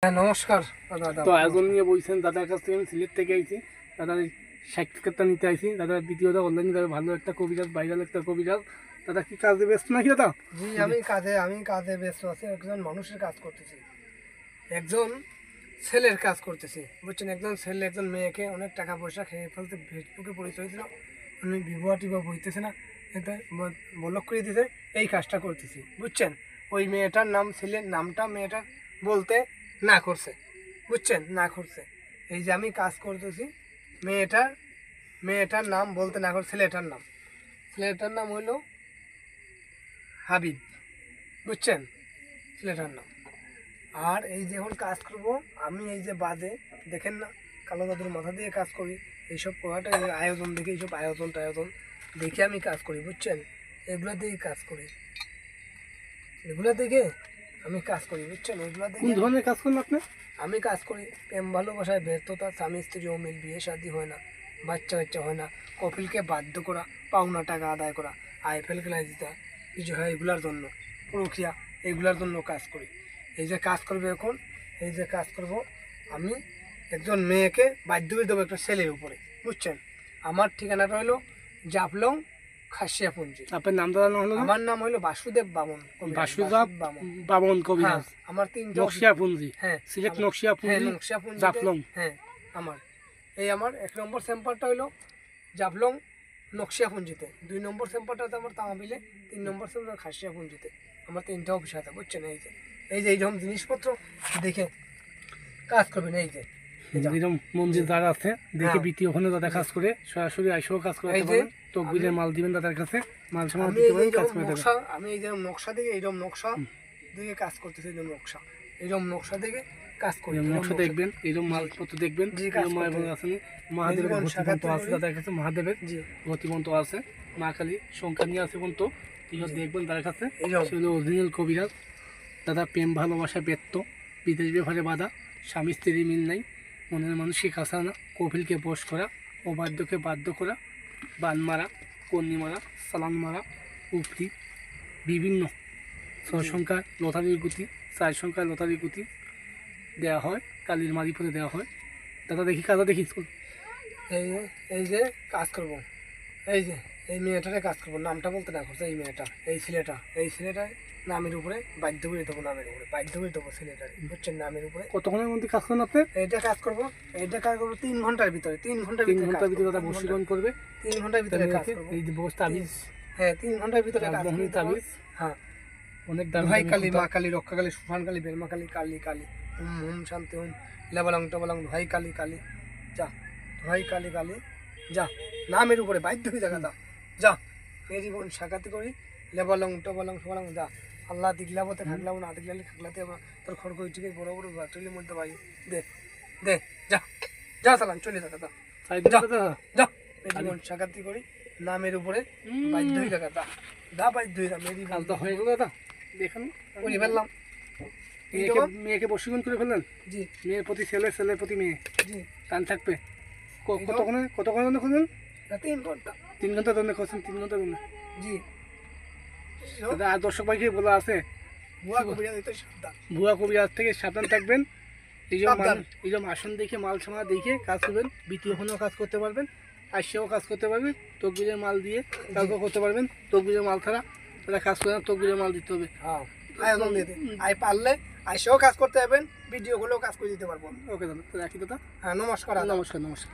হ্যাঁ নমস্কার দাদা। তো আয়োজন নিয়ে বলছেন দাদার কাছ থেকে আমি সিলেট থেকে আইছি, দাদার সাক্ষাৎকারটা নিতে আইছি। দাদার দ্বিতীয়টা অনলাইনে দাদা ভালো একটা কবিরাজ, ভাইরাল একটা কবিরাজ। দাদা কি কাজে ব্যস্ত নাকি দাদা? জি আমি কাজে ব্যস্ত আছি, একজন মানুষের কাজ করতেছি, একজন ছেলের কাজ করতেছি, বুঝছেন। একজন ছেলে একজন মেয়েকে অনেক টাকা পয়সা খেয়ে ফেলতে ফেসবুকে পরিচয় দিল, উনি বিবাহ টিবাহ বইতেছে না, এতে বলক করে দিতে এই কাজটা করতেছি, বুঝছেন। ওই মেয়েটার নাম ছেলের নামটা মেয়েটা বলতে না করছে, বুঝছেন, না করছে। এই যে আমি কাজ করতেছি, মেয়েটার নাম বলতে না করছে, ছেলেটার নাম হইল হাবিব, বুঝছেন, ছেলেটার নাম। আর এই যে এখন কাজ করবো আমি, এই যে বাদে দেখেন না কালো দাদুর মাথা দিয়ে কাজ করি, এইসব করাটা আয়োজন দেখে, এইসব আয়োজন দেখে আমি কাজ করি, বুঝছেন। এগুলো দেখে কাজ করি, এগুলো দেখে আমি কাজ করি, বুঝছেন। এগুলো দেখে কোন ধরনের কাজ করেন আপনি? আমি কাজ করি প্রেম ভালোবাসায় ব্যর্থতা, স্বামী স্ত্রী অমিল, বিয়ে শাদী হয় না, বাচ্চা হয় না, কপিলকে বাধ্য করা, পাওনা টাকা আদায় করা, আইফেল খেলায় দিতা, কিছু হয়, এগুলার জন্য প্রক্রিয়া, এগুলার জন্য কাজ করি। এই যে কাজ করবে এখন, এই যে কাজ করব আমি একজন মেয়েকে বাধ্য করে দেবো একটা ছেলের উপরে, বুঝছেন। আমার ঠিকানাটা হলো জাফলং খাসিয়াপুঞ্জি। আপনার নাম দাদা হলো? আমার নাম হলো বাসুদেব বামন। বাসুদেব বামন কবিরাজ, আমার 3টা নকশিয়াপুঞ্জি। হ্যাঁ, সিলেট নকশিয়াপুঞ্জি, জাফলং। হ্যাঁ আমার 1 নম্বর চেম্বারটা হলো জাফলং নকশিয়াপুঞ্জিতে, 2 নম্বর চেম্বারটা আমার তামাবিলে, 3 নম্বর চেম্বার খাসিয়াপুঞ্জিতে। আমার 3টা অফিস আছে, বুঝছেন। এই যে এইরকম জিনিসপত্র দেখে কাজ করবেন। এই যে এরকম মন্দির যারা আছে দেখে বিটি ওখানে দাদা কাজ করে, সরাসরি আইসেও কাজ করতে পারেন। তকবিরের মাল দিবেন দাদার কাছে, মাল সামাল দিতে পারেন, কাজ করে দেবেন। আমি এই যে নকশা দেখে, এইরকম নকশা দেখে কাজ করতেছি, এইরকম নকশা দেখে কাজ করি। নকশা দেখবেন, এরকম মালপত্র দেখবেন, মহাদেবের গতিমন্ত আছে দাদার কাছে, মহাদেবের গতিমন্ত আছে, মা কালী সংখ্যা নিয়ে আছে পর্যন্ত এইসব দেখবেন তার কাছে। সেগুলো অরিজিনাল কবিরাজ। দাদা প্রেম ভালোবাসা ব্যর্থ, বিদেশ ব্যাপারে বাধা, স্বামী স্ত্রী মিল নাই, মনের মানুষকে কাছে আনা, কপিলকে বশ করা, অবাধ্যকে বাধ্য করা, বান মারা, কন্নি মারা, সালান মারা, উপরি বিভিন্ন 6 সংখ্যা লতারির গুতি, 4 সংখ্যা লতারির গুতি দেওয়া হয়, কালির মারিফতে দেওয়া হয়। দাদা দেখি কাজটা দেখি। এই যে কাজ করব, এই যে এই মেয়েটারে কাজ করবো, নামটা বলতে না করছে, এই মেয়েটা, এই ছেলেটা নামের উপরে বাধ্য করে দেবো, ছেলেটার, বুঝছেন, নামের উপরে। কতক্ষণের মধ্যে কাজ করেন আপনি? এইটা কাজ করবো 3 ঘন্টার ভিতরে, 3 ঘন্টার ভিতরে দাদা বশীকরণ করবে। 3 ঘন্টার ভিতরে কাজ করবো। এই যে বস তাবিজ, হ্যাঁ 3 ঘন্টার ভিতরে কাজ করবো। তাবিজ, হ্যাঁ অনেক দাম। ভাই কালী, মা কালী, রক্ষা কালী, সুফান কালী, বেলমা কালী, কালী হুম হুম শান্তি হুম, লেবালং টবালং, ভাই কালী যা, ভাই কালী যা, নামের উপরে বাধ্য হয়ে দেখা যা, মেরি বোন সাকাতি করি, লেবালং টবালং সবালং যা, আল্লাহ দিগলাবতে খাগলাবো, না দিগলালে খাগলাতে আমরা তোর খড়গই টিকে বড় বাটুলির মধ্যে ভাই দে যা চালান চলে যা মেরি বোন সাকাতি করি, নামের উপরে বাধ্য হয়ে দেখা বাধ্য হয়ে মেরি কাজটা হয়ে গেল দাদা, দেখেন করে ফেললাম। মেয়েকে বশীকরণ করে ফেললেন। জি, মেয়ের প্রতি ছেলে, ছেলের প্রতি মেয়ে, জি, টান থাকবে। কতক্ষণের জন্য খুঁজলেন? 3 ঘন্টা। 3 ঘন্টার জন্য খুঁজছেন? 3 ঘন্টার জন্য। জি দাদা আর দর্শক ভাইকে বলা আছে, ভুয়া কবিরাজ থেকে সাবধান থাকবেন। এইরকম আসন দেখে, মাল সামা দেখে কাজ করবেন, দ্বিতীয়খানেও কাজ করতে পারবেন, আসেও কাজ করতে পারবেন, তকবিরের মাল দিয়ে কাজও করতে পারবেন। তকবিরের মাল ছাড়া তারা কাজ করে না, তকবিরের মাল দিতে হবে। হ্যাঁ আয়োজন দিতে পারলে আইসেও কাজ করতে পারবেন, ভিডিও গুলোও কাজ করে দিতে পারবো। ওকে দাদা, রাখি দাদা। হ্যাঁ নমস্কার। নমস্কার।